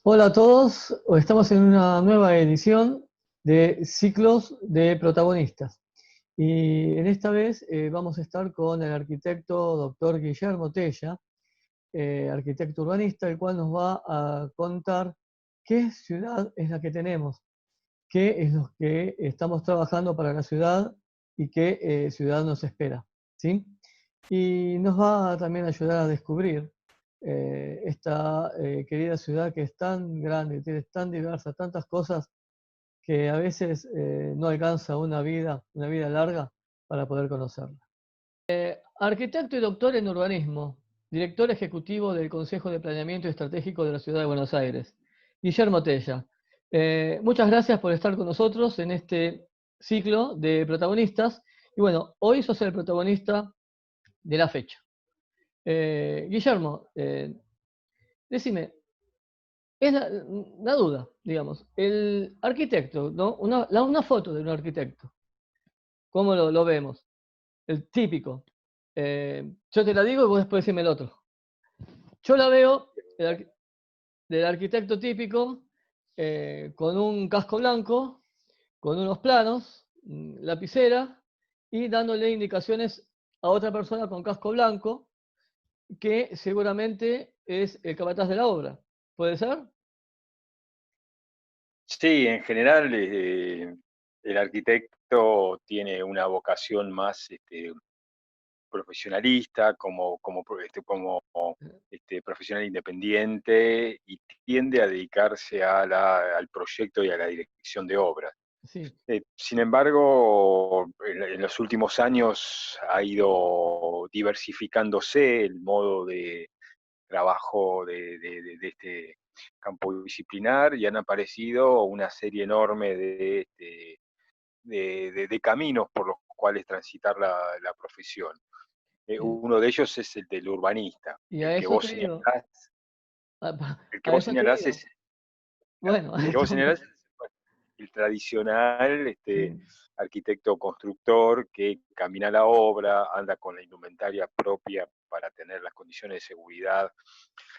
Hola a todos, hoy estamos en una nueva edición de Ciclos de Protagonistas. Y en esta vez vamos a estar con el arquitecto doctor Guillermo Tella, arquitecto urbanista, el cual nos va a contar qué ciudad es la que tenemos, qué es lo que estamos trabajando para la ciudad y qué ciudad nos espera, ¿sí? Y nos va también a ayudar a descubrir esta querida ciudad que es tan grande, tiene tan diversa, tantas cosas que a veces no alcanza una vida larga para poder conocerla. Arquitecto y doctor en urbanismo, director ejecutivo del Consejo de Planeamiento Estratégico de la Ciudad de Buenos Aires, Guillermo Tella. Muchas gracias por estar con nosotros en este ciclo de protagonistas. Y bueno, hoy sos el protagonista de la fecha. Guillermo, decime, es la duda, digamos, el arquitecto, ¿no? Una foto de un arquitecto, ¿cómo lo vemos? El típico. Yo te la digo y vos después decime el otro. Yo la veo del arquitecto típico con un casco blanco, con unos planos, lapicera y dándole indicaciones a otra persona con casco blanco que seguramente es el capataz de la obra. ¿Puede ser? Sí, en general, el arquitecto tiene una vocación más profesionalista, como profesional independiente y tiende a dedicarse al proyecto y a la dirección de obras. Sí. Sin embargo, en los últimos años ha ido diversificándose el modo de trabajo de este campo disciplinar y han aparecido una serie enorme de caminos por los cuales transitar la profesión. Eh, Uno de ellos es el del urbanista, y a eso te digo, el que a vos eso te señalás digo. es Bueno, el que vos señalás es el tradicional sí, arquitecto constructor que camina la obra, anda con la indumentaria propia para tener las condiciones de seguridad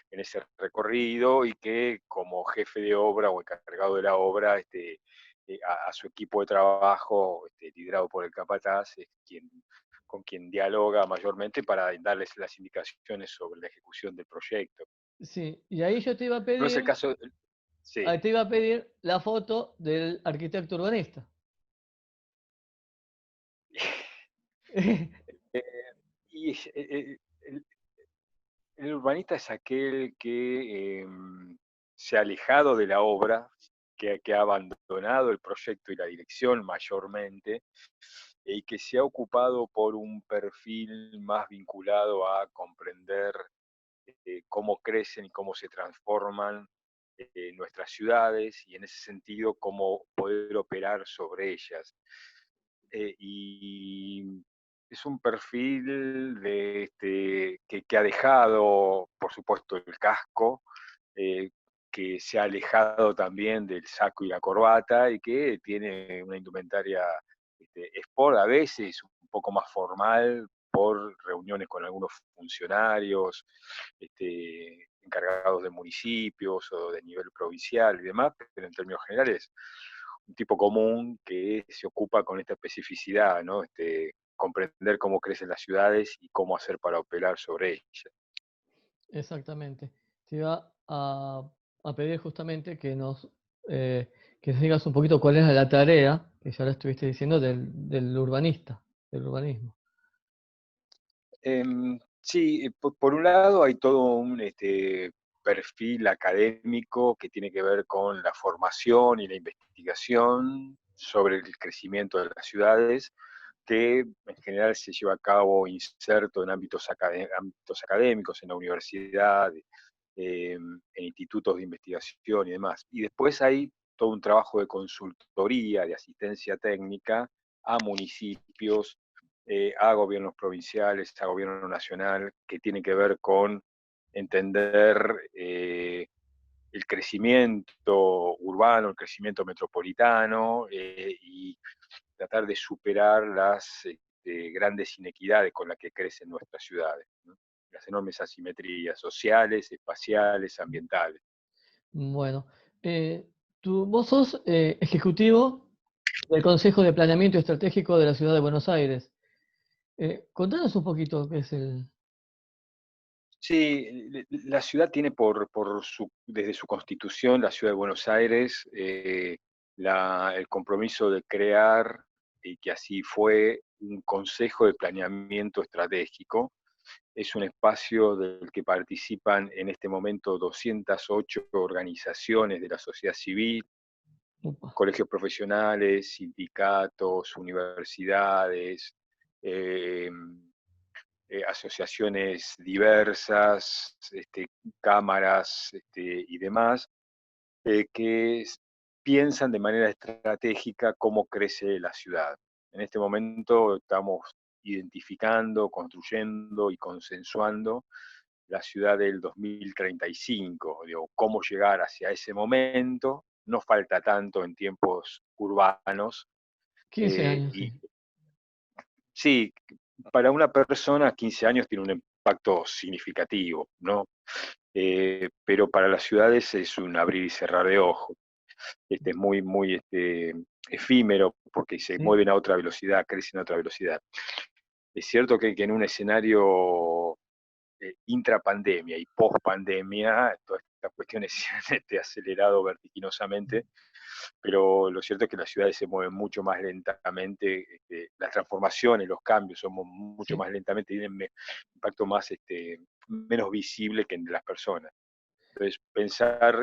en ese recorrido y que como jefe de obra o encargado de la obra, a su equipo de trabajo, liderado por el capataz, es con quien dialoga mayormente para darles las indicaciones sobre la ejecución del proyecto. sí. Y ahí yo No es el caso, sí. te iba a pedir la foto del arquitecto urbanista. Eh, y el urbanista es aquel que se ha alejado de la obra, que ha abandonado el proyecto y la dirección mayormente, y que se ha ocupado por un perfil más vinculado a comprender cómo crecen y cómo se transforman nuestras ciudades y en ese sentido cómo poder operar sobre ellas. Y es un perfil que ha dejado, por supuesto, el casco, eh, que se ha alejado también del saco y la corbata y que tiene una indumentaria sport, a veces un poco más formal, por reuniones con algunos funcionarios, encargados de municipios o de nivel provincial y demás, pero en términos generales un tipo común que se ocupa con esta especificidad, ¿no? Comprender cómo crecen las ciudades y cómo hacer para operar sobre ellas. Exactamente. Te iba a pedir justamente que nos digas un poquito cuál es la tarea, que ya lo estuviste diciendo, del urbanista, del urbanismo. Sí, por un lado hay todo un perfil académico que tiene que ver con la formación y la investigación sobre el crecimiento de las ciudades, que en general se lleva a cabo inserto en ámbitos académicos, en la universidad, en institutos de investigación y demás. Y después hay todo un trabajo de consultoría, de asistencia técnica a municipios, a gobiernos provinciales, a gobierno nacional, que tiene que ver con entender el crecimiento urbano, el crecimiento metropolitano y tratar de superar las grandes inequidades con las que crecen nuestras ciudades, ¿no? Las enormes asimetrías sociales, espaciales, ambientales. Bueno, vos sos ejecutivo del Consejo de Planeamiento Estratégico de la Ciudad de Buenos Aires. Contanos un poquito qué es el... Sí, la ciudad tiene desde su constitución, la ciudad de Buenos Aires, el compromiso de crear, y que así fue, un Consejo de Planeamiento Estratégico. Es un espacio del que participan en este momento 208 organizaciones de la sociedad civil, Upa. colegios profesionales, sindicatos, universidades, eh, asociaciones diversas, cámaras y demás, que piensan de manera estratégica cómo crece la ciudad. En este momento estamos identificando, construyendo y consensuando la ciudad del 2035, digo, cómo llegar hacia ese momento. No falta tanto en tiempos urbanos. 15 años, Y sí. sí, para una persona 15 años tiene un impacto significativo, ¿no? Pero para las ciudades es un abrir y cerrar de ojos. Es muy, muy efímero porque se Sí, mueven a otra velocidad, crecen a otra velocidad. Es cierto que en un escenario intrapandemia y post-pandemia, todas estas cuestiones se han acelerado vertiginosamente, pero lo cierto es que las ciudades se mueven mucho más lentamente, las transformaciones, los cambios son mucho sí. más lentamente, tienen un impacto más, menos visible que en las personas. Entonces, pensar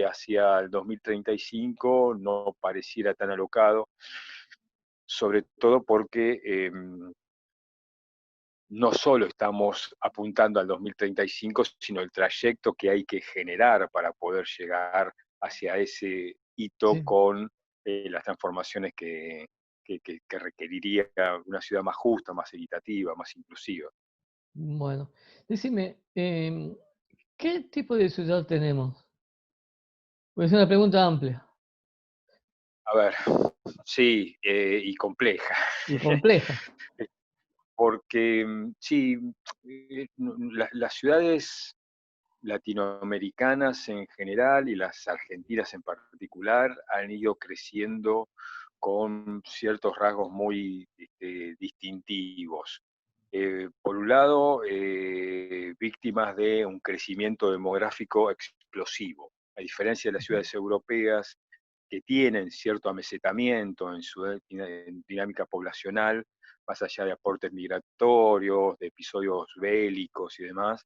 hacia el 2035 no pareciera tan alocado, sobre todo porque no solo estamos apuntando al 2035, sino el trayecto que hay que generar para poder llegar hacia ese hito Sí. con las transformaciones que requeriría una ciudad más justa, más equitativa, más inclusiva. Bueno, decime, ¿qué tipo de ciudad tenemos? Pues es una pregunta amplia A ver, sí, y compleja. y compleja. Porque sí, las ciudades latinoamericanas en general y las argentinas en particular han ido creciendo con ciertos rasgos muy distintivos. Por un lado, víctimas de un crecimiento demográfico explosivo. A diferencia de las ciudades europeas, que tienen cierto amesetamiento en su dinámica poblacional, más allá de aportes migratorios, de episodios bélicos y demás,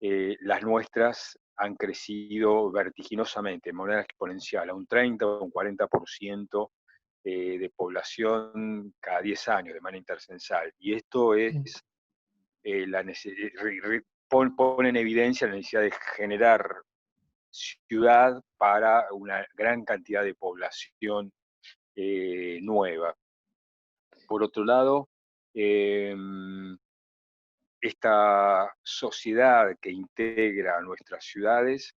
las nuestras han crecido vertiginosamente, de manera exponencial, a un 30 o un 40% de población cada 10 años de manera intercensal. Y esto es Sí. pone en evidencia la necesidad de generar ciudad para una gran cantidad de población nueva. Por otro lado, eh, esta sociedad que integra a nuestras ciudades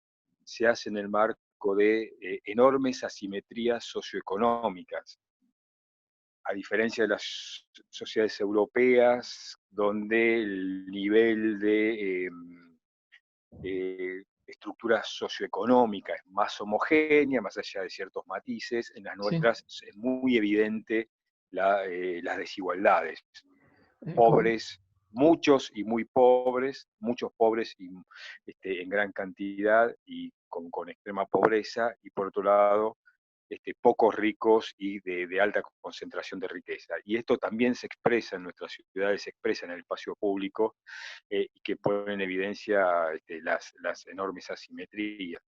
se hace en el marco de enormes asimetrías socioeconómicas, a diferencia de las sociedades europeas, donde el nivel de estructura socioeconómica es más homogénea, más allá de ciertos matices. En las Sí. nuestras es muy evidente las desigualdades. ¿Cómo? Pobres, muchos y muy pobres, muchos pobres y, en gran cantidad y con extrema pobreza, y por otro lado, pocos ricos y de alta concentración de riqueza. Y esto también se expresa en nuestras ciudades, se expresa en el espacio público, y que pone en evidencia las enormes asimetrías.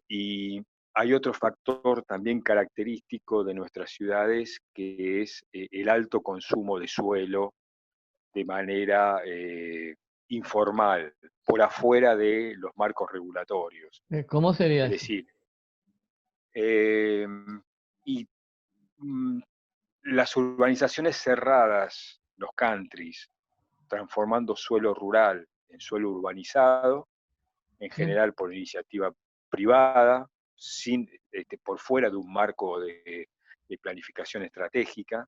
Y hay otro factor también característico de nuestras ciudades, que es el alto consumo de suelo de manera informal, por afuera de los marcos regulatorios. ¿Cómo sería Es eso? decir, eh, y mm, las urbanizaciones cerradas, los countries, transformando suelo rural en suelo urbanizado, en Sí. general por iniciativa privada, sin, por fuera de un marco de planificación estratégica,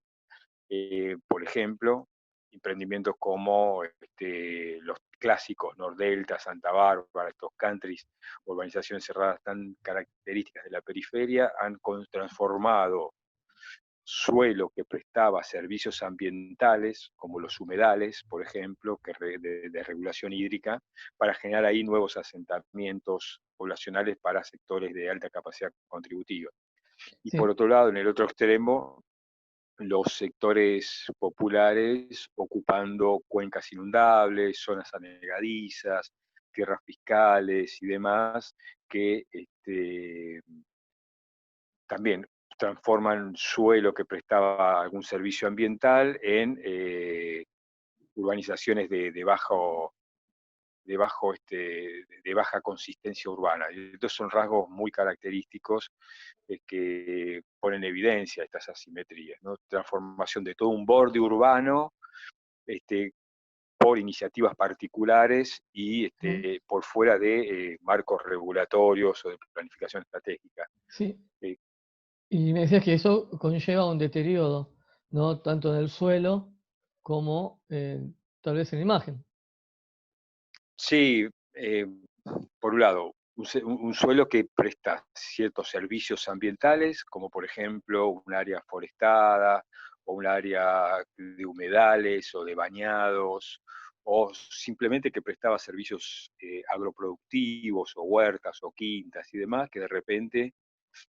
por ejemplo, emprendimientos como los clásicos, Nordelta, Santa Bárbara, estos countries, urbanizaciones cerradas tan características de la periferia, han transformado suelo que prestaba servicios ambientales, como los humedales, por ejemplo, de regulación hídrica, para generar ahí nuevos asentamientos poblacionales para sectores de alta capacidad contributiva. Y por Sí, otro lado, en el otro extremo, los sectores populares ocupando cuencas inundables, zonas anegadizas, tierras fiscales y demás, que también transforman suelo que prestaba algún servicio ambiental en urbanizaciones de baja consistencia urbana. Y estos son rasgos muy característicos que ponen en evidencia estas asimetrías, ¿no? Transformación de todo un borde urbano por iniciativas particulares y sí, por fuera de marcos regulatorios o de planificación estratégica. sí. Eh, Y me decías que eso conlleva un deterioro, ¿no? Tanto en el suelo como tal vez en la imagen. sí, por un lado, un suelo que presta ciertos servicios ambientales, como por ejemplo un área forestada o un área de humedales o de bañados, o simplemente que prestaba servicios agroproductivos o huertas o quintas y demás, que de repente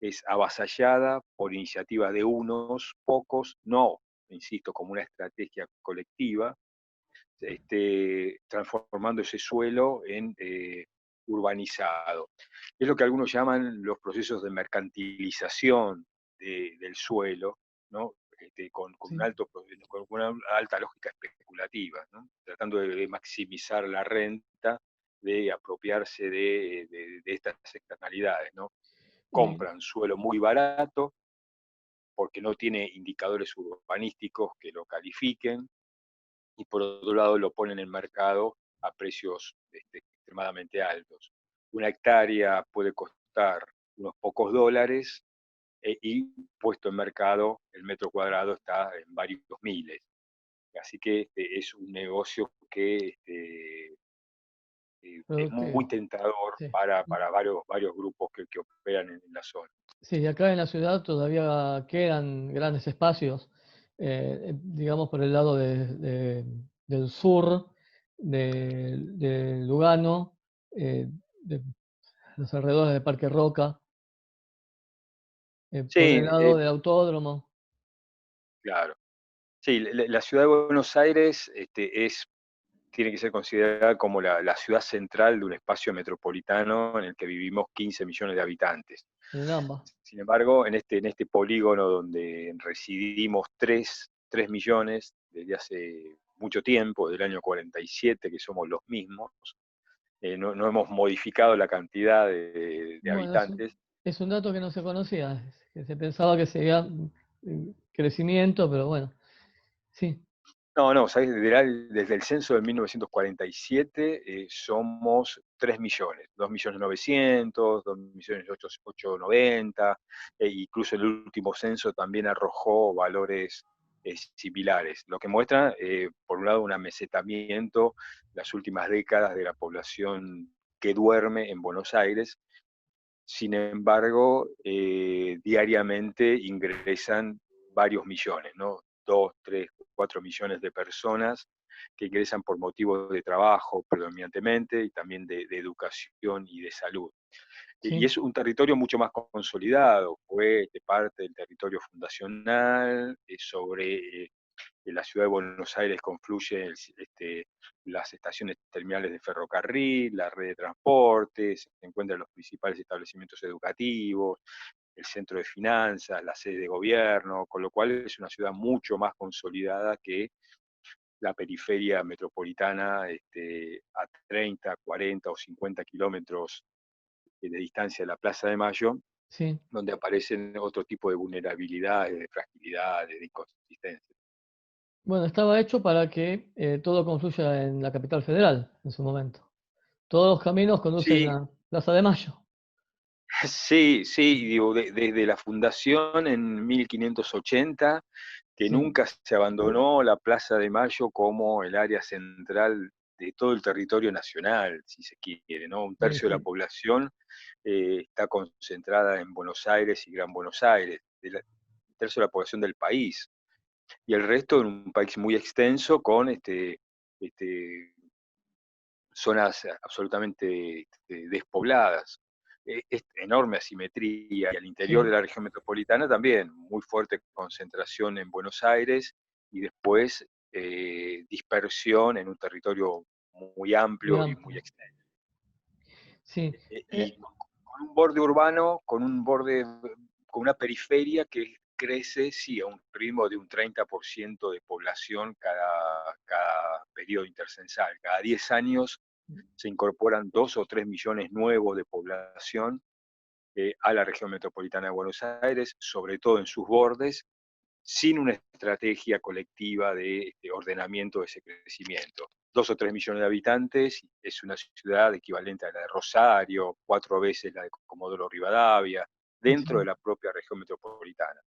es avasallada por iniciativas de unos pocos, no, insisto, como una estrategia colectiva, transformando ese suelo en urbanizado. Es lo que algunos llaman los procesos de mercantilización del suelo, ¿no? Con, Sí. con una alta lógica especulativa, ¿no? Tratando de maximizar la renta, de apropiarse de estas externalidades, ¿no? Y, Compran suelo muy barato porque no tiene indicadores urbanísticos que lo califiquen, y por otro lado lo ponen en mercado a precios extremadamente altos. Una hectárea puede costar unos pocos dólares y puesto en mercado el metro cuadrado está en varios miles. Así que es un negocio que es muy productivo. tentador Sí. para varios grupos que operan en la zona. Sí, acá en la ciudad todavía quedan grandes espacios, digamos por el lado del sur, de Lugano, de los alrededores del Parque Roca, por el Sí, lado del autódromo. claro. Sí, la ciudad de Buenos Aires tiene que ser considerada como la ciudad central de un espacio metropolitano en el que vivimos 15 millones de habitantes. En ambas. Sin embargo, en este polígono donde residimos 3 millones desde hace mucho tiempo, del año 47, que somos los mismos, no hemos modificado la cantidad de Bueno, habitantes. es un dato que no se conocía, que se pensaba que seguía crecimiento, pero bueno, sí, No, no, ¿sabes? Desde el censo de 1947 somos 3 millones, 2 millones 900, 2 millones 890, incluso el último censo también arrojó valores similares, lo que muestra, por un lado, un amesetamiento las últimas décadas de la población que duerme en Buenos Aires. Sin embargo, diariamente ingresan varios millones, ¿no? 2, 3, 4 millones de personas que ingresan por motivos de trabajo predominantemente y también de educación y de salud. Y sí, es un territorio mucho más consolidado, fue de parte del territorio fundacional, sobre en la ciudad de Buenos Aires confluyen las estaciones terminales de ferrocarril, la red de transporte, se encuentran los principales establecimientos educativos, el centro de finanzas, la sede de gobierno, con lo cual es una ciudad mucho más consolidada que la periferia metropolitana a 30, 40 o 50 kilómetros de distancia de la Plaza de Mayo, sí. donde aparecen otro tipo de vulnerabilidades, de fragilidades, de inconsistencias. Bueno, estaba hecho para que todo confluya en la capital federal en su momento. Todos los caminos conducen Sí, a Plaza de Mayo. sí, sí, digo, desde la fundación en 1580 que Sí, nunca se abandonó la Plaza de Mayo como el área central de todo el territorio nacional, si se quiere, ¿no? Un tercio de la sí, población está concentrada en Buenos Aires y Gran Buenos Aires, un tercio de la población del país, y el resto en un país muy extenso con este, zonas absolutamente despobladas. Es enorme asimetría, y al interior de sí, la región metropolitana también, muy fuerte concentración en Buenos Aires y después dispersión en un territorio muy muy amplio y muy amplio. extenso. Sí, Y con un borde urbano, con una periferia que crece, sí, a un ritmo de un 30% de población cada periodo intercensal. Cada 10 años se incorporan 2 o 3 millones nuevos de población a la región metropolitana de Buenos Aires, sobre todo en sus bordes, sin una estrategia colectiva de ordenamiento de ese crecimiento. 2 o 3 millones de habitantes, es una ciudad equivalente a la de Rosario, 4 veces la de Comodoro Rivadavia, dentro de sí, la propia región metropolitana.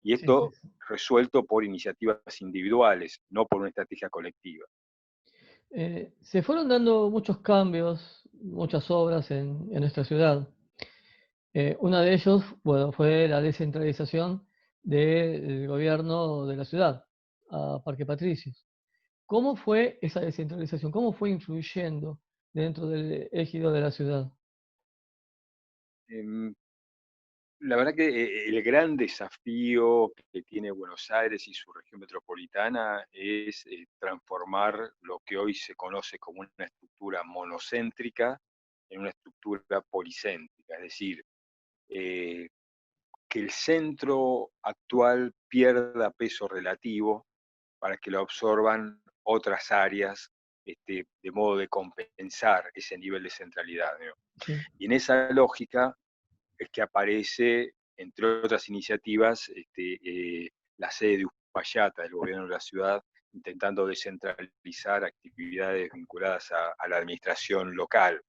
Y sí, sí. esto resuelto por iniciativas individuales, no por una estrategia colectiva. Se fueron dando muchos cambios, muchas obras en nuestra ciudad. Uno de ellos, bueno, fue la descentralización del gobierno de la ciudad a Parque Patricios. ¿Cómo fue esa descentralización? ¿Cómo fue influyendo dentro del ejido de la ciudad? Em, La verdad que el gran desafío que tiene Buenos Aires y su región metropolitana es transformar lo que hoy se conoce como una estructura monocéntrica en una estructura policéntrica, es decir, eh, que el centro actual pierda peso relativo para que lo absorban otras áreas, de modo de compensar ese nivel de centralidad, ¿no? Sí, Y en esa lógica es que aparece, entre otras iniciativas, la sede de Uspallata, del gobierno de la ciudad, intentando descentralizar actividades vinculadas a la administración local.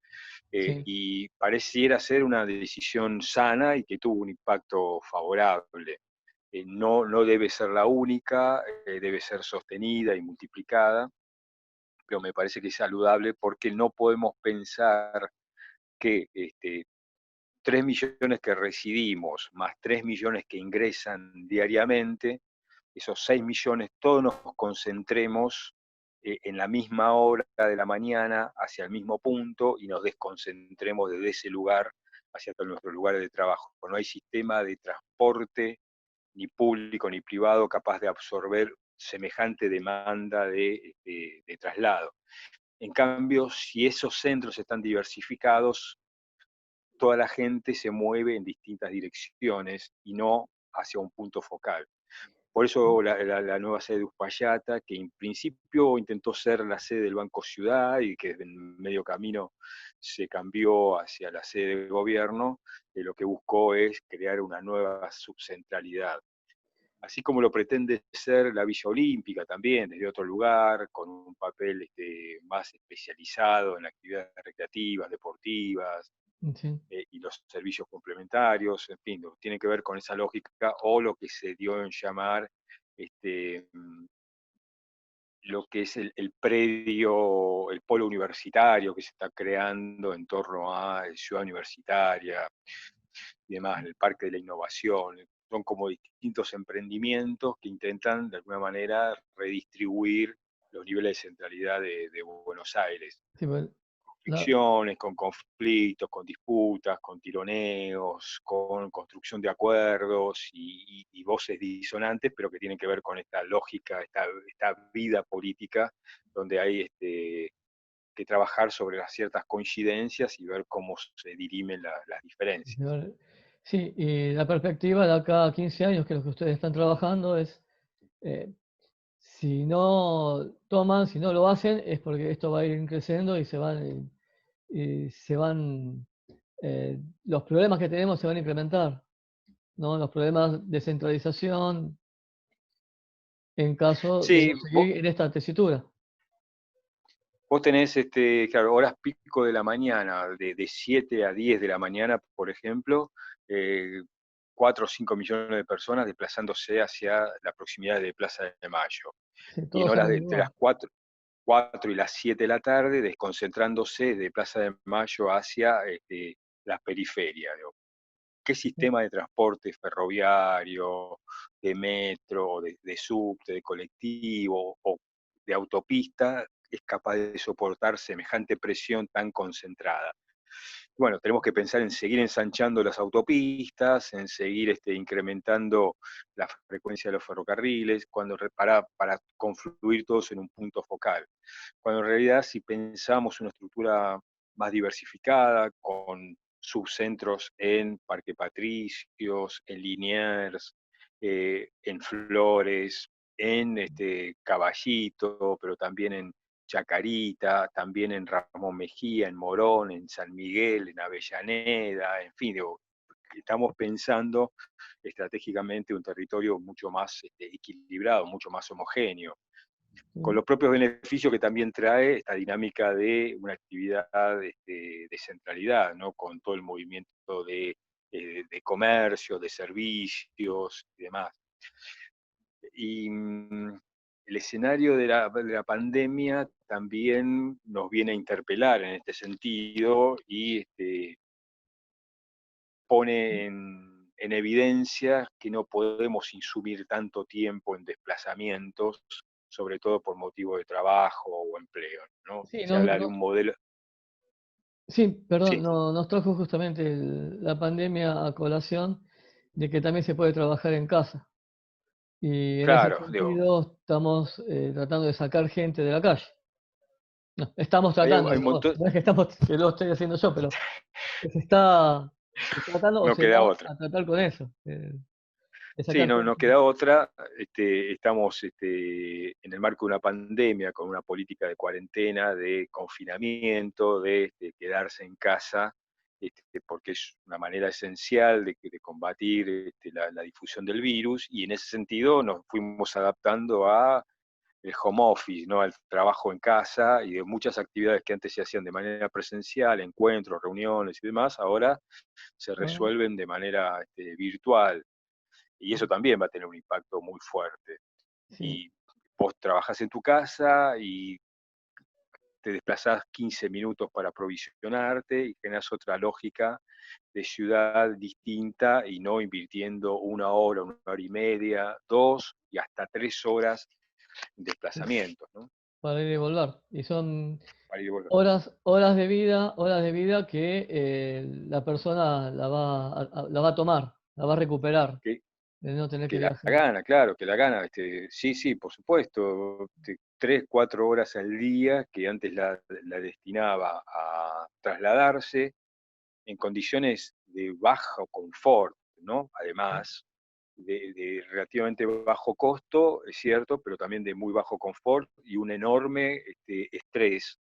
sí, Y pareciera ser una decisión sana y que tuvo un impacto favorable. No debe ser la única, debe ser sostenida y multiplicada, pero me parece que es saludable porque no podemos pensar que 3 millones que residimos, más 3 millones que ingresan diariamente, esos 6 millones todos nos concentremos en la misma hora de la mañana hacia el mismo punto y nos desconcentremos desde ese lugar hacia todos nuestros lugares de trabajo. No hay sistema de transporte, ni público ni privado, capaz de absorber semejante demanda de traslado. En cambio, si esos centros están diversificados, toda la gente se mueve en distintas direcciones y no hacia un punto focal. Por eso la nueva sede de Uspallata, que en principio intentó ser la sede del Banco Ciudad y que en medio camino se cambió hacia la sede de gobierno, lo que buscó es crear una nueva subcentralidad. Así como lo pretende ser la Villa Olímpica también, desde otro lugar, con un papel más especializado en actividades recreativas, deportivas, sí, y los servicios complementarios, en fin, tiene que ver con esa lógica o lo que se dio en llamar este, mm, lo que es el predio, el polo universitario que se está creando en torno a Ciudad Universitaria y demás, el Parque de la Innovación. Son como distintos emprendimientos que intentan de alguna manera redistribuir los niveles de centralidad de Buenos Aires. sí, bueno, la- Fricciones, con conflictos, con disputas, con tironeos, con construcción de acuerdos y voces disonantes, pero que tienen que ver con esta lógica, esta vida política, donde hay que trabajar sobre las ciertas coincidencias y ver cómo se dirimen las diferencias. sí, y la perspectiva de acá a 15 años, que es lo que ustedes están trabajando, es eh, si no toman, si no lo hacen, es porque esto va a ir creciendo y los problemas que tenemos se van a incrementar, ¿no? Los problemas de centralización en caso de no Sí, seguir en esta tesitura. vos tenés, claro, horas pico de la mañana, de 7 a 10 de la mañana, por ejemplo, eh, 4 o 5 millones de personas desplazándose hacia la proximidad de Plaza de Mayo. Sí, Y en todos horas salen de entre igual. las 4 y las 7 de la tarde, desconcentrándose de Plaza de Mayo hacia las periferias. Digo. ¿Qué Sí, sistema de transporte ferroviario, de metro, de subte, de colectivo o de autopista es capaz de soportar semejante presión tan concentrada? Bueno, tenemos que pensar en seguir ensanchando las autopistas, en seguir incrementando la frecuencia de los ferrocarriles, para confluir todos en un punto focal. Cuando en realidad, si pensamos una estructura más diversificada, con subcentros en Parque Patricios, en Liniers, en Flores, en Caballito, pero también en Chacarita, también en Ramón Mejía, en Morón, en San Miguel, en Avellaneda, en fin, digo, estamos pensando estratégicamente un territorio mucho más equilibrado, mucho más homogéneo, con sí. los propios beneficios que también trae esta dinámica de una actividad de centralidad, ¿no? Con todo el movimiento de comercio, de servicios y demás. Y el escenario de la pandemia también nos viene a interpelar en este sentido y pone en evidencia que no podemos insumir tanto tiempo en desplazamientos, sobre todo por motivo de trabajo o empleo, ¿no? Sí, Se habla de un modelo. sí, perdón, Sí, nos trajo justamente la pandemia a colación de que también se puede trabajar en casa. Y en ese claro, digo, sentido estamos tratando de sacar gente de la calle. No, estamos hay tratando, un digamos, montón, no es que lo estoy haciendo yo, pero se está tratando o no se va queda otra. a tratar con eso, de Sí, sacar no gente. queda otra. Estamos en el marco de una pandemia, con una política de cuarentena, de confinamiento, de quedarse en casa, porque es una manera esencial de combatir la difusión del virus, y en ese sentido nos fuimos adaptando a el home office, ¿no? Al trabajo en casa y de muchas actividades que antes se hacían de manera presencial, encuentros, reuniones y demás, ahora se Ah, resuelven de manera virtual. Y eso también va a tener un impacto muy fuerte. sí, Y vos trabajás en tu casa y te desplazás 15 minutos para aprovisionarte y generas otra lógica de ciudad distinta y no invirtiendo 1 hora, 1 hora y media, 2 y hasta 3 horas en sí, desplazamientos, ¿no? para ir y volver. Y son Para ir y volver. horas de vida que la persona la va a tomar, la va a recuperar, Que, de no tener que que la viajar. gana, claro, que la gana. Sí, sí, por supuesto. 3, 4 horas al día que antes la destinaba a trasladarse en condiciones de bajo confort, ¿no? Además de relativamente bajo costo, es cierto, pero también de muy bajo confort y un enorme estrés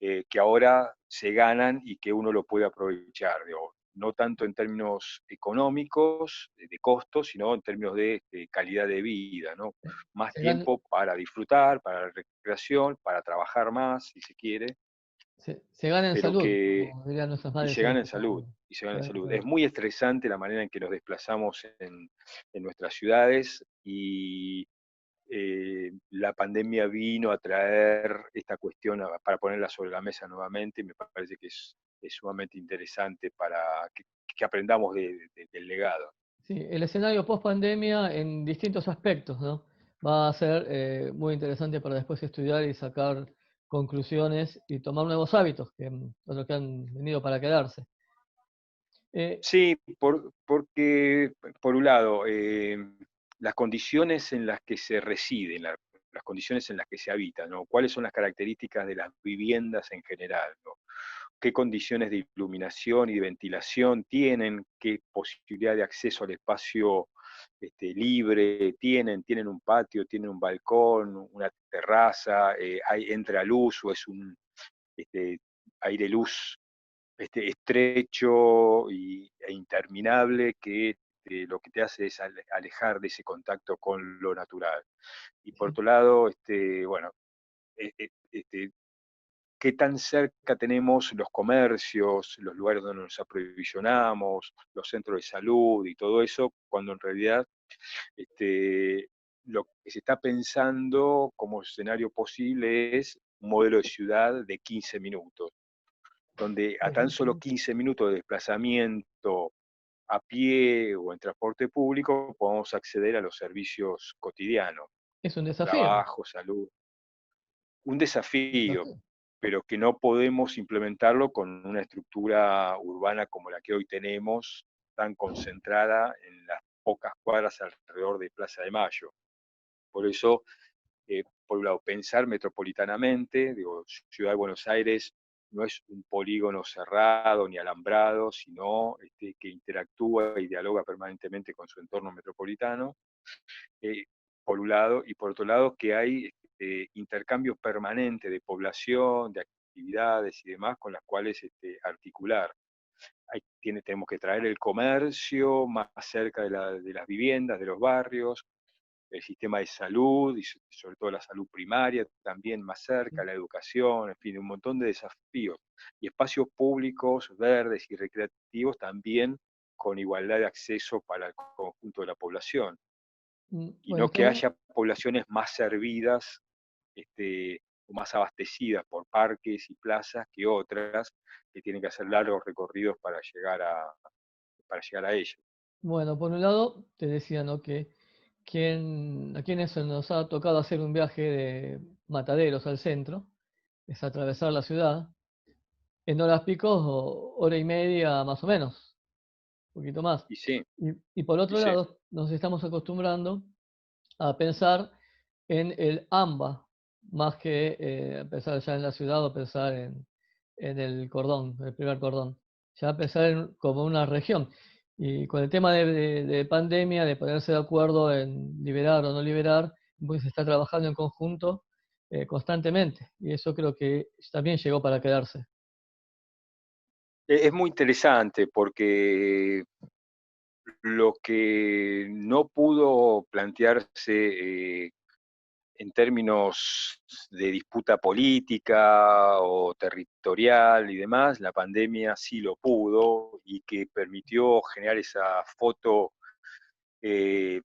que ahora se ganan y que uno lo puede aprovechar, digo, no tanto en términos económicos, de costos, sino en términos de calidad de vida, ¿no? Más Se gana, tiempo para disfrutar, para la recreación, para trabajar más, si se quiere, se gana en pero salud, que como dirían nuestras y madres, se se gana en disfruta salud, y se se gana en gana en salud. salud. Es muy estresante la manera en que nos desplazamos en nuestras ciudades y la pandemia vino a traer esta cuestión para ponerla sobre la mesa nuevamente y me parece que es sumamente interesante para que aprendamos del legado. Sí, el escenario post pandemia en distintos aspectos, ¿no? Va a ser muy interesante para después estudiar y sacar conclusiones y tomar nuevos hábitos, que otros que han venido para quedarse. Eh, Sí, porque por un lado, las condiciones en las que se reside, las condiciones en las que se habita, ¿no? ¿Cuáles son las características de las viviendas en general, ¿no? ¿Qué condiciones de iluminación y de ventilación tienen? ¿Qué posibilidad de acceso al espacio libre tienen? ¿Tienen un patio? ¿Tienen un balcón? ¿Una terraza? ¿Entra luz o es un este, aire-luz estrecho e interminable que lo que te hace es alejar de ese contacto con lo natural? Y por sí, otro lado, bueno, qué tan cerca tenemos los comercios, los lugares donde nos aprovisionamos, los centros de salud y todo eso, cuando en realidad este, lo que se está pensando como escenario posible es un modelo de ciudad de 15 minutos, donde a tan solo 15 minutos de desplazamiento a pie o en transporte público podamos acceder a los servicios cotidianos, Es un desafío. trabajo, salud. Un desafío, Desafío. pero que no podemos implementarlo con una estructura urbana como la que hoy tenemos, tan concentrada en las pocas cuadras alrededor de Plaza de Mayo. Por eso, por un lado, pensar metropolitanamente, digo, Ciudad de Buenos Aires no es un polígono cerrado ni alambrado, sino que interactúa y dialoga permanentemente con su entorno metropolitano, eh, por un lado, y por otro lado que hay intercambio permanente de población, de actividades y demás con las cuales articular. Tenemos que traer el comercio más cerca de las viviendas, de los barrios, el sistema de salud y sobre todo la salud primaria también más cerca, la educación, en fin, un montón de desafíos. Y espacios públicos, verdes y recreativos también con igualdad de acceso para el conjunto de la población y Bueno, no que estamos, haya poblaciones más servidas o más abastecidas por parques y plazas que otras que tienen que hacer largos recorridos para llegar a ellos. bueno, por un lado, te decía, ¿no? Que a quienes se nos ha tocado hacer un viaje de Mataderos al centro, es atravesar la ciudad, en horas picos, hora y media más o menos, un poquito más. Y sí, Y por y otro sí, lado, nos estamos acostumbrando a pensar en el AMBA, más que pensar ya en la ciudad o pensar en el cordón, el primer cordón. Ya pensar como una región. Y con el tema de pandemia, de ponerse de acuerdo en liberar o no liberar, pues se está trabajando en conjunto constantemente. Y eso creo que también llegó para quedarse. es muy interesante porque lo que no pudo plantearse en términos de disputa política o territorial y demás, la pandemia sí lo pudo y que permitió generar esa foto eh,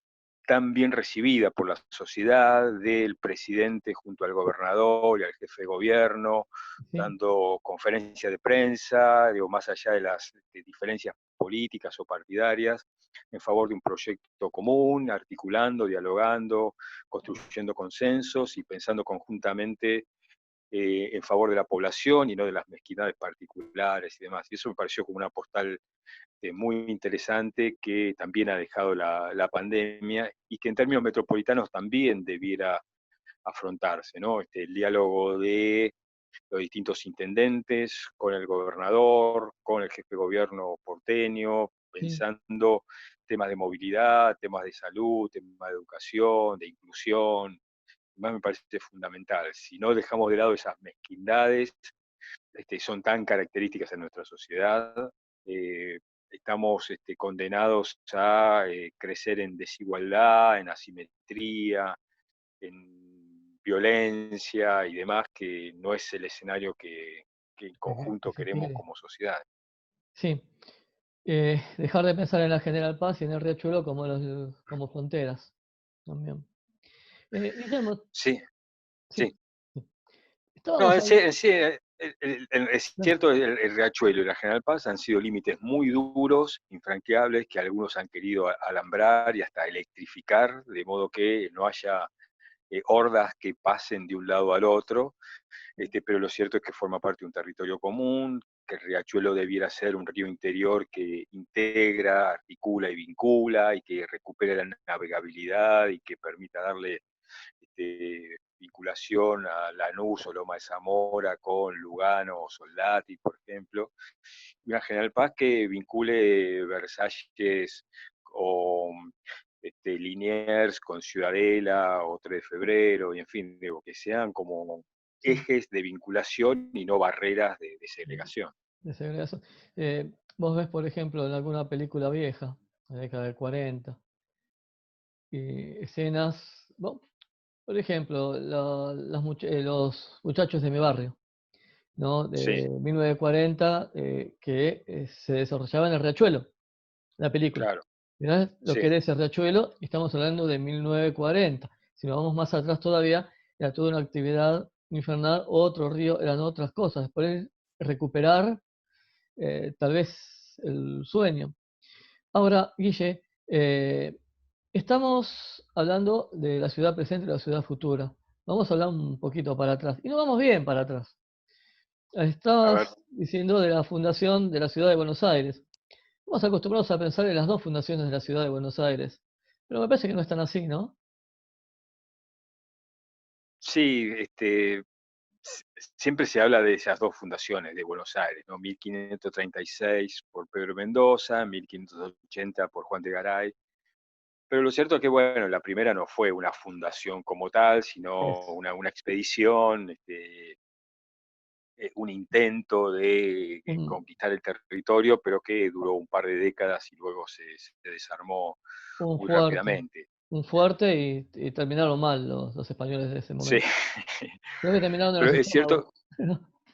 tan bien recibida por la sociedad del presidente junto al gobernador y al jefe de gobierno, Sí, dando conferencias de prensa, digo, más allá de las diferencias políticas o partidarias, en favor de un proyecto común, articulando, dialogando, construyendo consensos y pensando conjuntamente en favor de la población y no de las mezquindades particulares y demás. Y eso me pareció como una postal muy interesante que también ha dejado la pandemia y que en términos metropolitanos también debiera afrontarse, ¿no? El diálogo de los distintos intendentes con el gobernador, con el jefe de gobierno porteño, sí, pensando temas de movilidad, temas de salud, temas de educación, de inclusión, más me parece fundamental. Si no dejamos de lado esas mezquindades, son tan características en nuestra sociedad, eh, estamos condenados a crecer en desigualdad, en asimetría, en violencia y demás, que no es el escenario que en que conjunto se queremos quiere. como sociedad. Sí, dejar de pensar en la General Paz y en el Riachuelo como, como fronteras también. Guillermo, Sí, sí, sí. sí. No, Estábamos hablando. es cierto, el Riachuelo y la General Paz han sido límites muy duros, infranqueables, que algunos han querido alambrar y hasta electrificar, de modo que no haya hordas que pasen de un lado al otro, pero lo cierto es que forma parte de un territorio común, que el riachuelo debiera ser un río interior que integra, articula y vincula, y que recupere la navegabilidad y que permita darle vinculación a Lanús o Loma de Zamora con Lugano o Soldati, por ejemplo, y una General Paz que vincule Versalles con Liniers, con Ciudadela o 3 de Febrero, y en fin, digo, que sean como Sí, ejes de vinculación y no barreras de segregación. de segregación. Vos ves, por ejemplo, en alguna película vieja, de la década del 40, escenas, bueno, por ejemplo, los muchachos de mi barrio. ¿no? Sí, De 1940, que se desarrollaba en el Riachuelo, la película. claro, Mirá lo que sí, era ese Riachuelo, y estamos hablando de 1940. Si nos vamos más atrás todavía, era toda una actividad infernal, otro río, eran otras cosas. Después recuperar tal vez el sueño. Ahora, Guille, estamos hablando de la ciudad presente y la ciudad futura. Vamos a hablar un poquito para atrás. Y nos vamos bien para atrás. a ver. Estabas diciendo de la fundación de la ciudad de Buenos Aires. Estamos acostumbrados a pensar en las dos fundaciones de la ciudad de Buenos Aires. Pero me parece que no están así, ¿no? Sí, s- siempre se habla de esas dos fundaciones de Buenos Aires, ¿no? 1536 por Pedro Mendoza, 1580 por Juan de Garay. Pero lo cierto es que, bueno, la primera no fue una fundación como tal, sino Es una expedición, un intento de un, conquistar el territorio, pero que duró un par de décadas y luego se desarmó un muy fuerte, rápidamente. un fuerte y terminaron mal los españoles de ese Sí, momento. Creo que terminaron en pero los estómagos.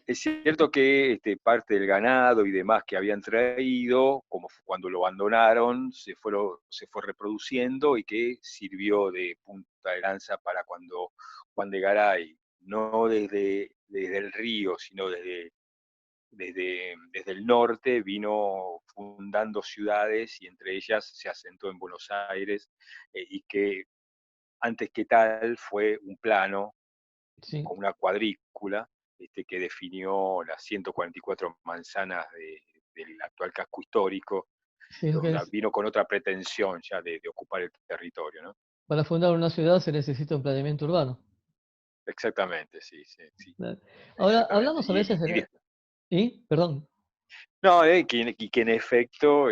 es cierto que parte del ganado y demás que habían traído, como cuando lo abandonaron, se fue reproduciendo y que sirvió de punta de lanza para cuando Juan de Garay, no desde el río, sino desde el norte, vino fundando ciudades y entre ellas se asentó en Buenos Aires, y que antes que tal fue un plano Sí, con una cuadrícula, que definió las 144 manzanas del actual casco histórico. sí, es O que sea, vino con otra pretensión ya de ocupar el territorio, ¿no? para fundar una ciudad se necesita un planeamiento urbano. Exactamente, sí, sí, sí, Ahora, exactamente. hablamos a veces de la... ¿Y? Perdón. No, que en efecto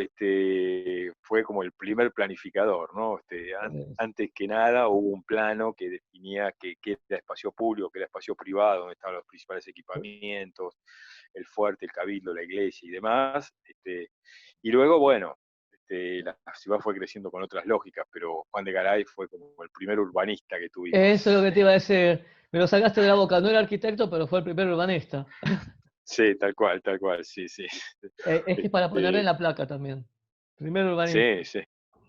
fue como el primer planificador, ¿no? eh, Antes que nada hubo un plano que definía qué era espacio público, qué era espacio privado, donde estaban los principales equipamientos, el fuerte, el cabildo, la iglesia y demás. Y luego, bueno, la ciudad fue creciendo con otras lógicas, pero Juan de Garay fue como el primer urbanista que tuvimos. Eso es lo que te iba a decir. Me lo sacaste de la boca. No era arquitecto, pero fue el primer urbanista. Sí, tal cual, sí, sí. Es que es para ponerle en Este, la placa también. Primer urbanista. sí, sí,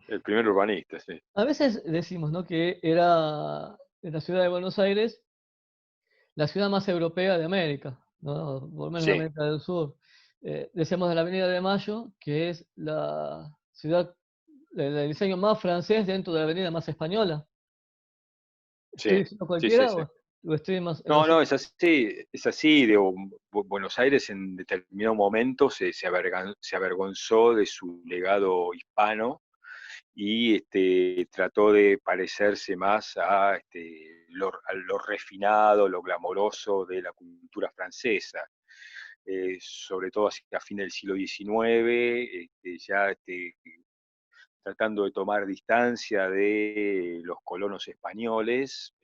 el primer urbanista, sí. A veces decimos, ¿no? Que era en la ciudad de Buenos Aires la ciudad más europea de América, ¿no? Por lo menos de Sí, América del Sur. Decíamos de la Avenida de Mayo, que es la ciudad, el diseño más francés dentro de la avenida más española. ¿Estoy sí, diciendo sí, sí, cualquiera sí. o estoy más en lo No, no, cierto? es así. Digo, Buenos Aires en determinado momento se avergonzó de su legado hispano y trató de parecerse más a lo refinado, lo glamoroso de la cultura francesa. Sobre todo hacia fin del siglo XIX, ya tratando de tomar distancia de los colonos españoles,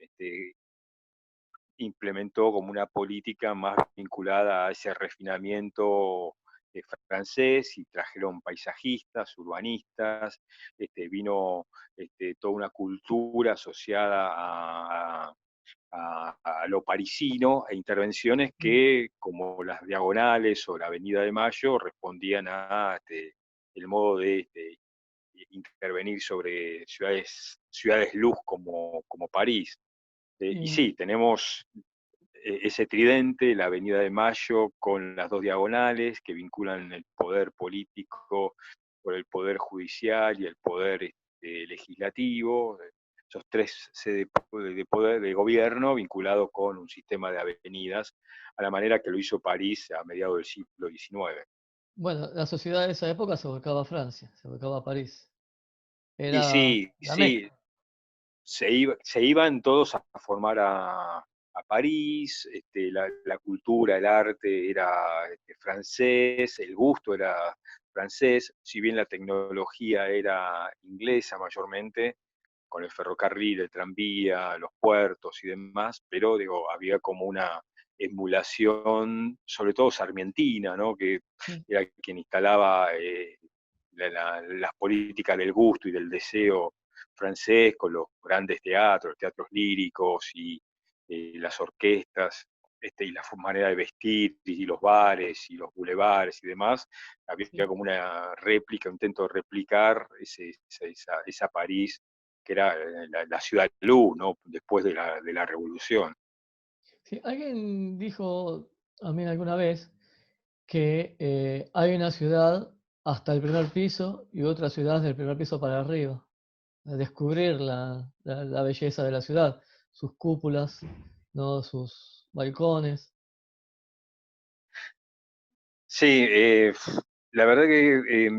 implementó como una política más vinculada a ese refinamiento francés y trajeron paisajistas, urbanistas, vino toda una cultura asociada a lo parisino e intervenciones que, como las diagonales o la Avenida de Mayo, respondían a el modo de intervenir sobre ciudades luz como París. Y Y, sí, tenemos ese tridente, la Avenida de Mayo, con las dos diagonales que vinculan el poder político por el poder judicial y el poder legislativo, esos tres sedes de poder de gobierno vinculados con un sistema de avenidas, a la manera que lo hizo París a mediados del siglo XIX. bueno, la sociedad de esa época se volcaba a Francia, se volcaba a París. Y Era sí, la Meca. sí, se iban todos a formar a París, la cultura, el arte era francés, el gusto era francés, si bien la tecnología era inglesa mayormente, con el ferrocarril, el tranvía, los puertos y demás, pero digo, había como una emulación, sobre todo sarmientina, ¿no? Que Sí. era quien instalaba las políticas del gusto y del deseo francés con los grandes teatros, teatros líricos y las orquestas. y la manera de vestir, y los bares, y los bulevares y demás, había Sí, como una réplica, un intento de replicar esa París que era la ciudad de luz, ¿no? Después de la Revolución. sí, alguien dijo a mí alguna vez que hay una ciudad hasta el primer piso y otra ciudad del primer piso para arriba. A descubrir la belleza de la ciudad, sus cúpulas, ¿no? Sus balcones. Sí, la verdad que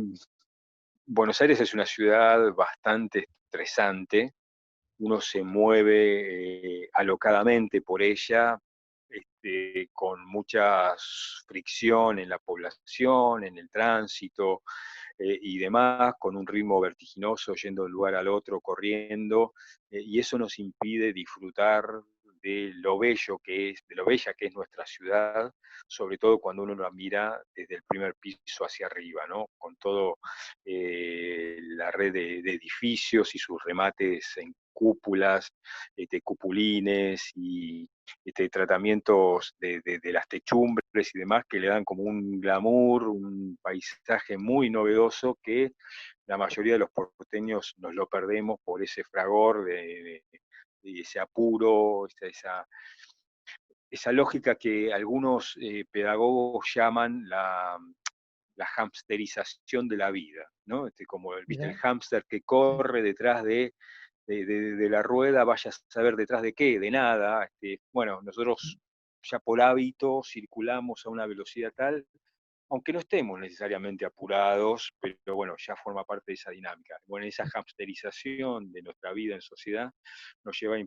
Buenos Aires es una ciudad bastante estresante. Uno se mueve alocadamente por ella, con mucha fricción en la población, en el tránsito y demás, con un ritmo vertiginoso, yendo de un lugar al otro, corriendo, y eso nos impide disfrutar de lo bello que es, de lo bella que es nuestra ciudad, sobre todo cuando uno la mira desde el primer piso hacia arriba, ¿no? Con todo la red de edificios y sus remates en cúpulas, cupulines y tratamientos de las techumbres y demás que le dan como un glamour, un paisaje muy novedoso que la mayoría de los porteños nos lo perdemos por ese fragor de ese apuro, esa lógica que algunos pedagogos llaman la hamsterización de la vida, ¿no? Como ¿viste? El Mirá, hámster que sí, corre detrás de la rueda, vaya a saber detrás de qué, de nada. Bueno, nosotros ya por hábito circulamos a una velocidad tal, aunque no estemos necesariamente apurados, pero bueno, ya forma parte de esa dinámica. Bueno, esa hamsterización de nuestra vida en sociedad nos lleva a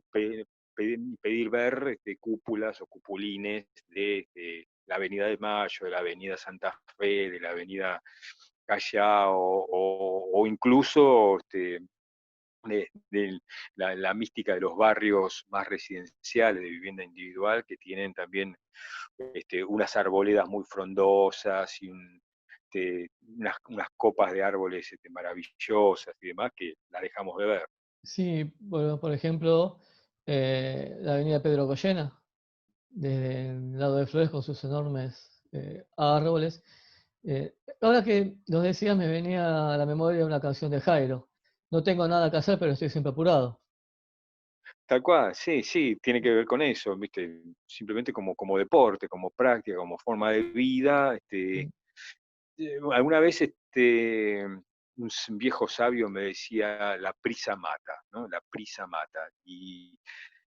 pedir ver cúpulas o cupulines de la Avenida de Mayo, de la Avenida Santa Fe, de la Avenida Callao, o incluso de la mística de los barrios más residenciales de vivienda individual, que tienen también unas arboledas muy frondosas y unas copas de árboles maravillosas y demás que las dejamos de ver. sí, bueno, por ejemplo, la avenida Pedro Goyena, desde el lado de Flores con sus enormes árboles. Ahora que los decías, me venía a la memoria una canción de Jairo. No tengo nada que hacer, pero estoy siempre apurado. Tal cual, sí, sí, tiene que ver con eso, ¿viste? Simplemente como deporte, como práctica, como forma de vida. Sí, Alguna vez un viejo sabio me decía, la prisa mata, ¿no? La prisa mata. Y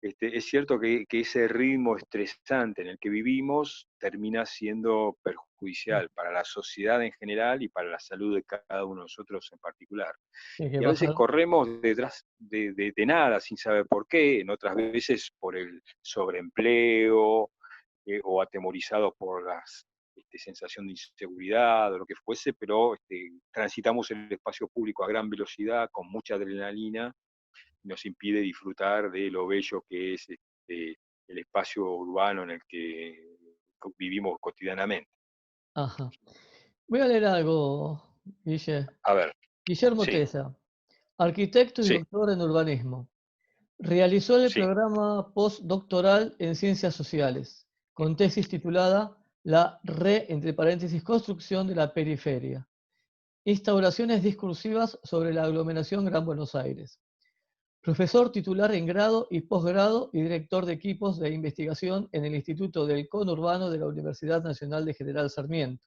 es cierto que ese ritmo estresante en el que vivimos termina siendo sí, perjudicial para la sociedad en general y para la salud de cada uno de nosotros en particular. hay que Y a veces bajar. corremos detrás de nada sin saber por qué, en otras veces por el sobreempleo o atemorizados por la sensación de inseguridad o lo que fuese, pero transitamos el espacio público a gran velocidad, con mucha adrenalina, nos impide disfrutar de lo bello que es el espacio urbano en el que vivimos cotidianamente. Ajá. Voy a leer algo, Guille. A ver, Guillermo sí, Tesa, arquitecto y sí, doctor en urbanismo. Realizó el sí, programa postdoctoral en Ciencias Sociales, con tesis titulada La entre paréntesis, construcción de la periferia. Instauraciones discursivas sobre la aglomeración Gran Buenos Aires. Profesor titular en grado y posgrado y director de equipos de investigación en el Instituto del Conurbano de la Universidad Nacional de General Sarmiento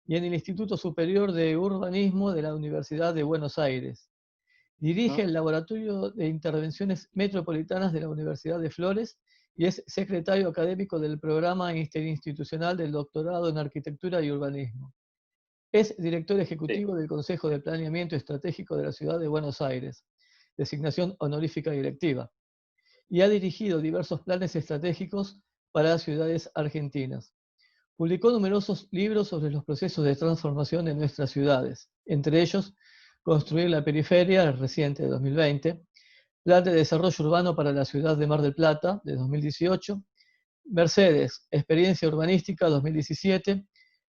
y en el Instituto Superior de Urbanismo de la Universidad de Buenos Aires. Dirige ¿no? el Laboratorio de Intervenciones Metropolitanas de la Universidad de Flores y es secretario académico del Programa Interinstitucional del Doctorado en Arquitectura y Urbanismo. Es director Sí, ejecutivo del Consejo de Planeamiento Estratégico de la Ciudad de Buenos Aires, designación honorífica directiva, y ha dirigido diversos planes estratégicos para ciudades argentinas. Publicó numerosos libros sobre los procesos de transformación en nuestras ciudades, entre ellos Construir la periferia, reciente de 2020, Plan de Desarrollo Urbano para la Ciudad de Mar del Plata, de 2018, Mercedes, Experiencia Urbanística, 2017,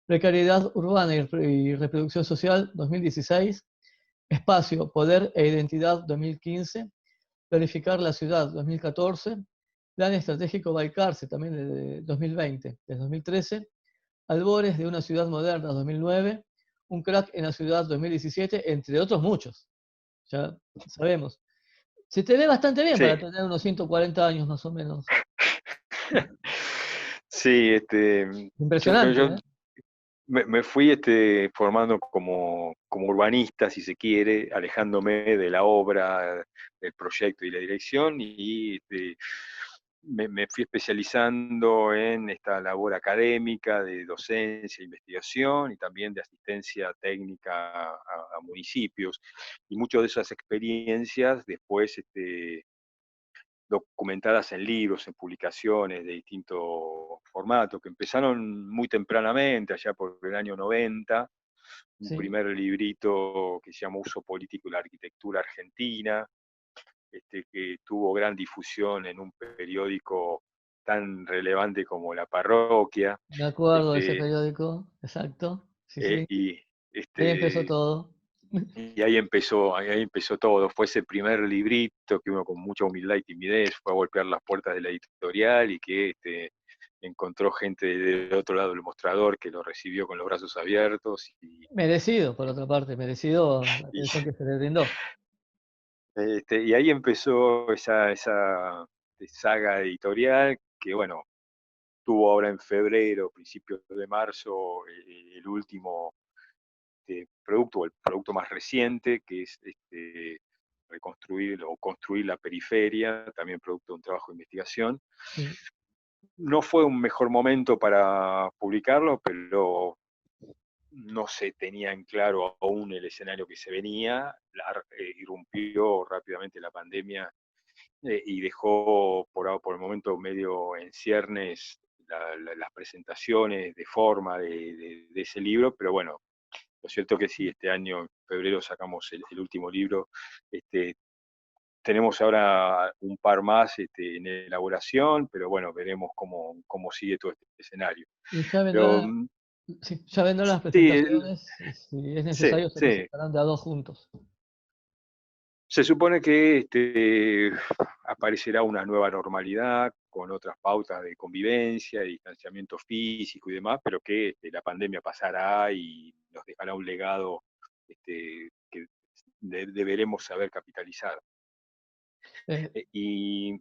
Precariedad Urbana y Reproducción Social, 2016, Espacio, Poder e Identidad, 2015, Planificar la Ciudad, 2014, Plan Estratégico Balcarce, también de 2020, de 2013. Albores de una ciudad moderna, 2009. Un crack en la ciudad, 2017, entre otros muchos. Ya sabemos. Se te ve bastante bien para Sí. tener unos 140 años más o menos. Sí, Impresionante, yo ¿eh? me fui formando como urbanista, si se quiere, alejándome de la obra, del proyecto y la dirección, y me fui especializando en esta labor académica de docencia, investigación y también de asistencia técnica a municipios. Y muchas de esas experiencias después documentadas en libros, en publicaciones de distintos formatos, que empezaron muy tempranamente, allá por el año 90, un Sí, primer librito que se llama Uso Político y la Arquitectura Argentina, que tuvo gran difusión en un periódico tan relevante como La Parroquia, me acuerdo de ese este, periódico, exacto. Sí, sí. y Ahí empezó este, todo. y ahí empezó todo. Fue ese primer librito que uno con mucha humildad y timidez fue a golpear las puertas de la editorial y que encontró gente del otro lado del mostrador que lo recibió con los brazos abiertos. Merecido, por otra parte, merecido la Y, atención que se le brindó. y ahí empezó esa saga editorial que, bueno, tuvo ahora en febrero, principios de marzo, el último producto, o el producto más reciente, que es reconstruir o construir la periferia, también producto de un trabajo de investigación. Sí. No fue un mejor momento para publicarlo, pero no se tenía en claro aún el escenario que se venía. Irrumpió rápidamente la pandemia y dejó por el momento medio en ciernes las presentaciones de forma de ese libro, pero bueno, lo cierto que sí, este año, en febrero, sacamos el último libro. Este, Tenemos ahora un par más en elaboración, pero bueno, veremos cómo sigue todo este escenario. Y ya Pero vendrán, sí, ya vendrán las sí, presentaciones, y si es sí, necesario se sí. presentarán de a dos juntos. Se supone que aparecerá una nueva normalidad con otras pautas de convivencia, de distanciamiento físico y demás, pero que la pandemia pasará y nos dejará un legado que deberemos saber capitalizar. Eh, Y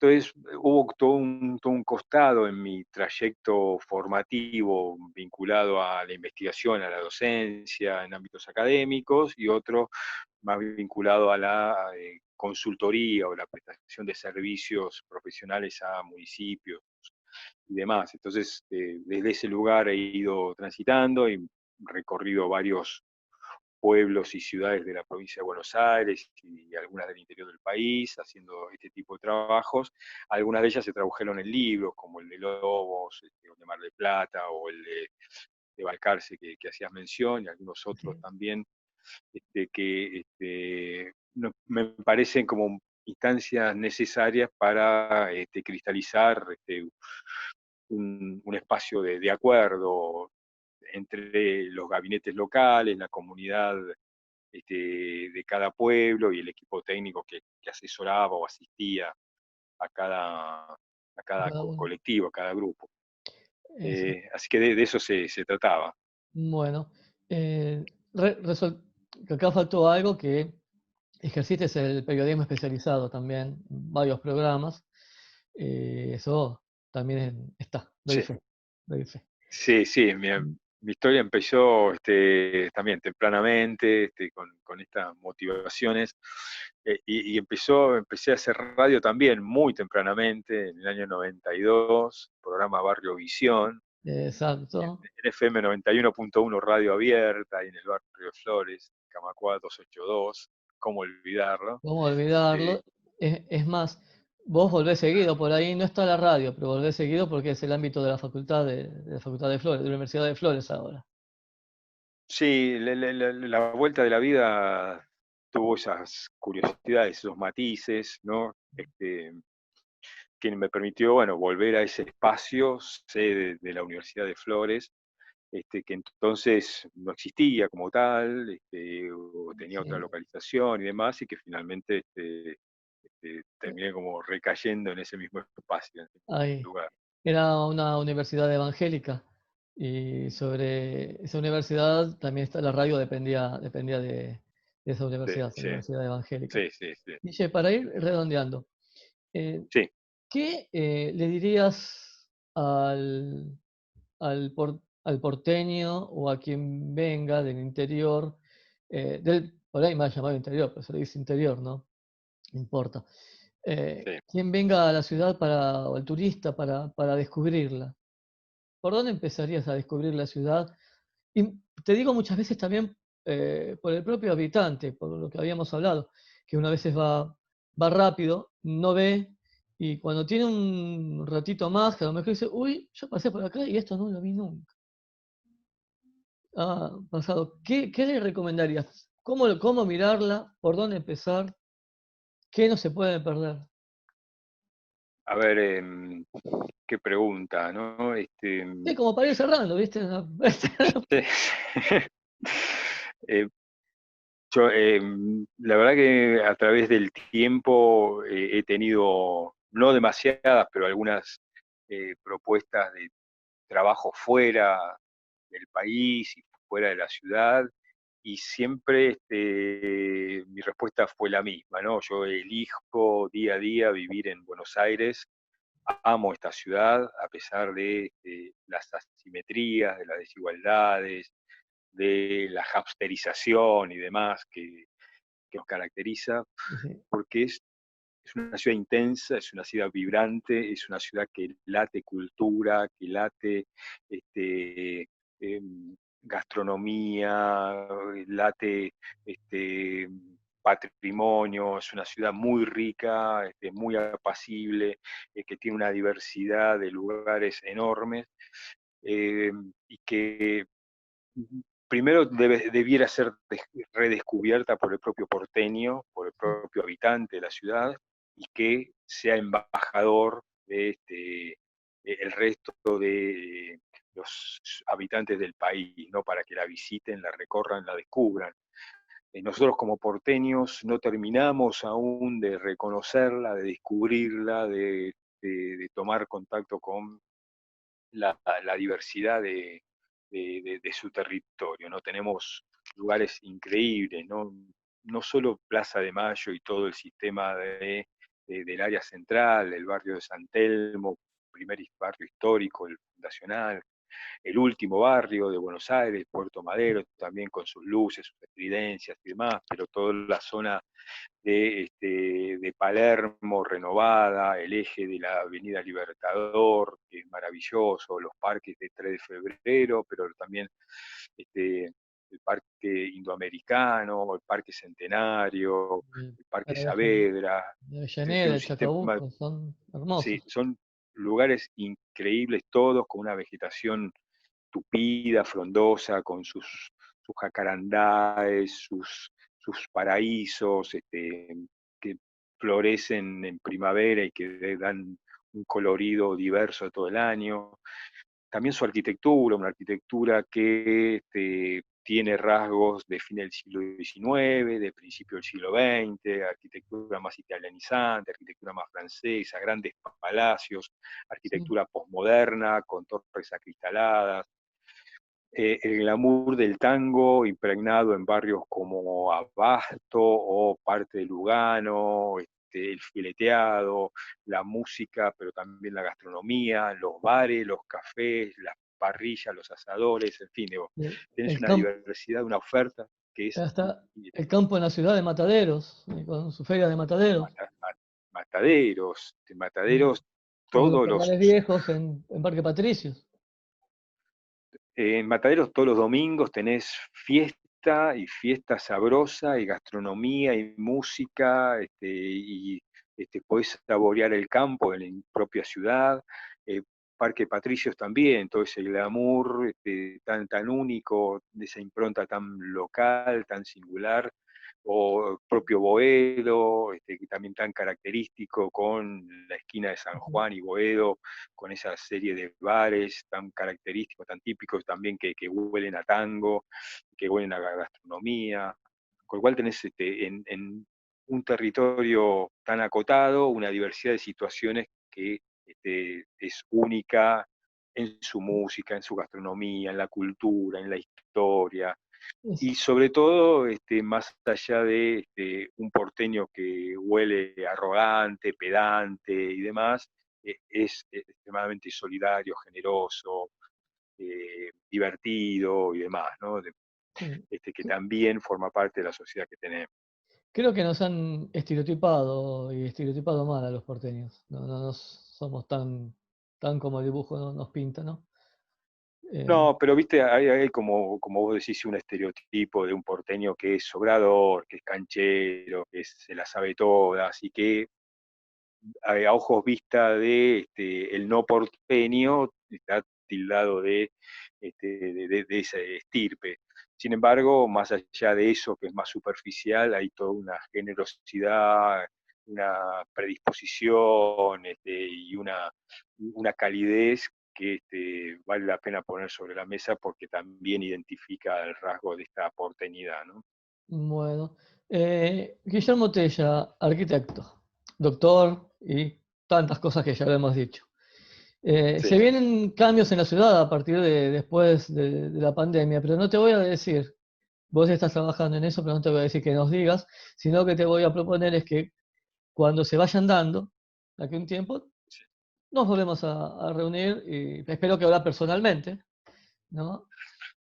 entonces hubo todo un costado en mi trayecto formativo vinculado a la investigación, a la docencia en ámbitos académicos, y otro más vinculado a la consultoría o la prestación de servicios profesionales a municipios y demás. Entonces, desde ese lugar he ido transitando y recorrido varios pueblos y ciudades de la provincia de Buenos Aires y algunas del interior del país, haciendo este tipo de trabajos. Algunas de ellas se tradujeron en libros, como el de Lobos, el de Mar del Plata, o el de Balcarce, que hacías mención, y algunos otros sí. también, que me parecen como instancias necesarias para cristalizar un espacio de acuerdo entre los gabinetes locales, la comunidad de cada pueblo y el equipo técnico que asesoraba o asistía a cada Cada uno. colectivo, a cada grupo. Eso. Así que de eso se trataba. Bueno, eh, que acá faltó algo que ejerciste el periodismo especializado también, varios programas. Eso también está, doy Sí, fe, doy fe. sí, sí. Mm. Mi historia empezó también tempranamente, con estas motivaciones, empecé a hacer radio también muy tempranamente, en el año 92, programa Barrio Visión, Exacto. en FM 91.1 Radio Abierta, ahí en el barrio de Flores, Camacuá 282, cómo olvidarlo. ¿Cómo Eh, olvidarlo? Es más, vos volvés seguido por ahí, no está la radio, pero volvés seguido porque es el ámbito de la facultad de la Facultad de Flores, de la Universidad de Flores ahora. sí, la vuelta de la vida tuvo esas curiosidades, esos matices, ¿no? Que me permitió, bueno, volver a ese espacio, sede de la Universidad de Flores, que entonces no existía como tal, o tenía otra Sí. localización y demás, y que finalmente terminé como recayendo en ese mismo espacio, en ese mismo Ahí. lugar. Era una universidad evangélica y sobre esa universidad también está la radio, dependía de esa Sí, universidad, esa sí, universidad evangélica. sí, sí, sí. Guille, para ir redondeando, eh, Sí, ¿qué le dirías al porteño o a quien venga del interior, por ahí me ha llamado interior, pero se le dice interior, ¿no? No importa. sí. Quien venga a la ciudad o el turista para descubrirla. ¿Por dónde empezarías a descubrir la ciudad? Y te digo muchas veces también por el propio habitante, por lo que habíamos hablado, que una veces va rápido, no ve, y cuando tiene un ratito más, que a lo mejor dice, uy, yo pasé por acá y esto no lo vi nunca. Ah, pasado. ¿Qué le recomendarías? ¿Cómo mirarla? ¿Por dónde empezar? ¿Qué no se puede perder? A ver, qué pregunta, ¿no? Sí, como para ir cerrando, ¿viste? Sí. Eh, yo, la verdad que a través del tiempo he tenido, no demasiadas, pero algunas propuestas de trabajo fuera del país y fuera de la ciudad, y siempre mi respuesta fue la misma, ¿no? Yo elijo día a día vivir en Buenos Aires, amo esta ciudad a pesar de las asimetrías, de las desigualdades, de la hamsterización y demás que nos caracteriza, Sí, porque es una ciudad intensa, es una ciudad vibrante, es una ciudad que late cultura, que late este, gastronomía, late este, patrimonio, es una ciudad muy rica, muy apacible, que tiene una diversidad de lugares enormes, y que primero debiera ser redescubierta por el propio porteño, por el sí, propio habitante de la ciudad, y que sea embajador de el resto de los habitantes del país, ¿no? Para que la visiten, la recorran, la descubran. Nosotros como porteños no terminamos aún de reconocerla, de descubrirla, de tomar contacto con la diversidad de su territorio, ¿no? Tenemos lugares increíbles, ¿no? No solo Plaza de Mayo y todo el sistema del área central, del barrio de San Telmo, primer barrio histórico, el fundacional, el último barrio de Buenos Aires, Puerto Madero, también con sus luces, sus estridencias y demás, pero toda la zona de Palermo renovada, el eje de la Avenida Libertador, que es maravilloso, los parques de 3 de febrero, pero también este, el Parque Indoamericano, el Parque Centenario, sí. el Parque Avellaneda, Saavedra, tiene Avellaneda, un el sistema, Chacabuco, son sí, hermosos. son lugares increíbles todos, con una vegetación tupida, frondosa, con sus jacarandáes, sus paraísos, que florecen en primavera y que dan un colorido diverso todo el año. También su arquitectura, una arquitectura que tiene rasgos de fin del siglo XIX, de principio del siglo XX, arquitectura más italianizante, arquitectura más francesa, grandes palacios, Sí, arquitectura posmoderna con torres acristaladas, el glamour del tango impregnado en barrios como Abasto o parte de Lugano, el fileteado, la música, pero también la gastronomía, los bares, los cafés, las parrillas, los asadores, en fin, digo, el, tenés el una campo, diversidad, una oferta que es hasta el increíble. campo en la ciudad de Mataderos, con su feria de Mataderos, Mataderos, mataderos, o los todos los Corrales Viejos en Parque Patricios. En Mataderos todos los domingos tenés fiesta y fiesta sabrosa y gastronomía y música, y podés saborear el campo en la propia ciudad. eh, Parque Patricios también, todo ese glamour tan único, de esa impronta tan local, tan singular, o propio Boedo, que también tan característico con la esquina de San Ujú. Juan y Boedo, con esa serie de bares tan característicos, tan típicos también que huelen a tango, que huelen a gastronomía, con lo cual tenés un territorio tan acotado, una diversidad de situaciones que es única en su música, en su gastronomía, en la cultura, en la historia, Es- y sobre todo, más allá de un porteño que huele arrogante, pedante y demás, es extremadamente solidario, generoso, divertido y demás, ¿no? sí. Que también forma parte de la sociedad que tenemos. Creo que nos han estereotipado y estereotipado mal a los porteños. No somos tan como el dibujo nos pinta, ¿no? Eh, No, pero viste, hay como vos decís, un estereotipo de un porteño que es sobrador, que es canchero, que se la sabe todas y que a ojos vista de el no porteño está tildado de esa estirpe. Sin embargo, más allá de eso, que es más superficial, hay toda una generosidad, una predisposición y una calidez que vale la pena poner sobre la mesa porque también identifica el rasgo de esta porteñidad, ¿no? bueno, Guillermo Tella, arquitecto, doctor y tantas cosas que ya lo hemos dicho. Se Sí. vienen cambios en la ciudad a partir de después de la pandemia, pero no te voy a decir, vos estás trabajando en eso, pero no te voy a decir que nos digas, sino que te voy a proponer es que cuando se vayan dando, de aquí a un tiempo, Sí. nos volvemos a reunir y espero que ahora personalmente, ¿no?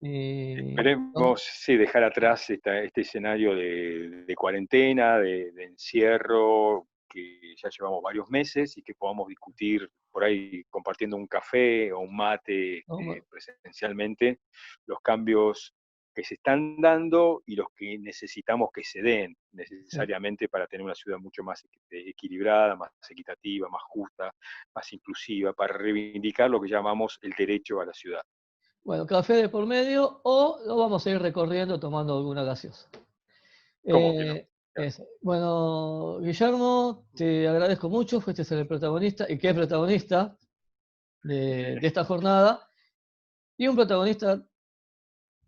Y, Esperemos, sí, dejar atrás este escenario de cuarentena, de encierro, que ya llevamos varios meses y que podamos discutir por ahí compartiendo un café o un mate ¿no? presencialmente los cambios que se están dando y los que necesitamos que se den Sí. necesariamente para tener una ciudad mucho más equilibrada, más equitativa, más justa, más inclusiva, para reivindicar lo que llamamos el derecho a la ciudad. Bueno, café de por medio o lo vamos a ir recorriendo tomando alguna gaseosa. ¿Cómo que no? Bueno, Guillermo, te agradezco mucho, fuiste el protagonista y qué protagonista de esta jornada. Y un protagonista,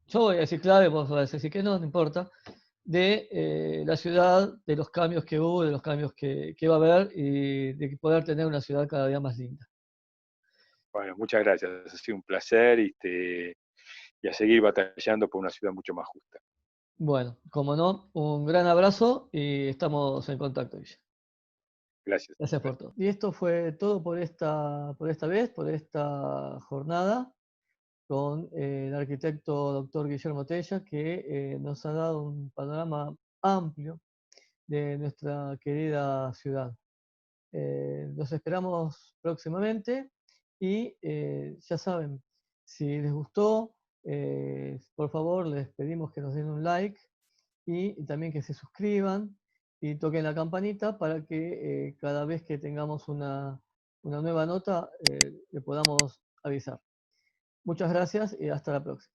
yo voy a decir clave, vos vas a decir que no, no importa, de la ciudad, de los cambios que hubo, de los cambios que va a haber y de poder tener una ciudad cada día más linda. Bueno, muchas gracias. Ha sido un placer y a seguir batallando por una ciudad mucho más justa. Bueno, como no, un gran abrazo y estamos en contacto, Guille. Gracias. Gracias por todo. Y esto fue todo por esta vez, por esta jornada, con el arquitecto doctor Guillermo Tella, que nos ha dado un panorama amplio de nuestra querida ciudad. Los esperamos próximamente y ya saben, si les gustó, por favor les pedimos que nos den un like y también que se suscriban y toquen la campanita para que cada vez que tengamos una nueva nota le podamos avisar. Muchas gracias y hasta la próxima.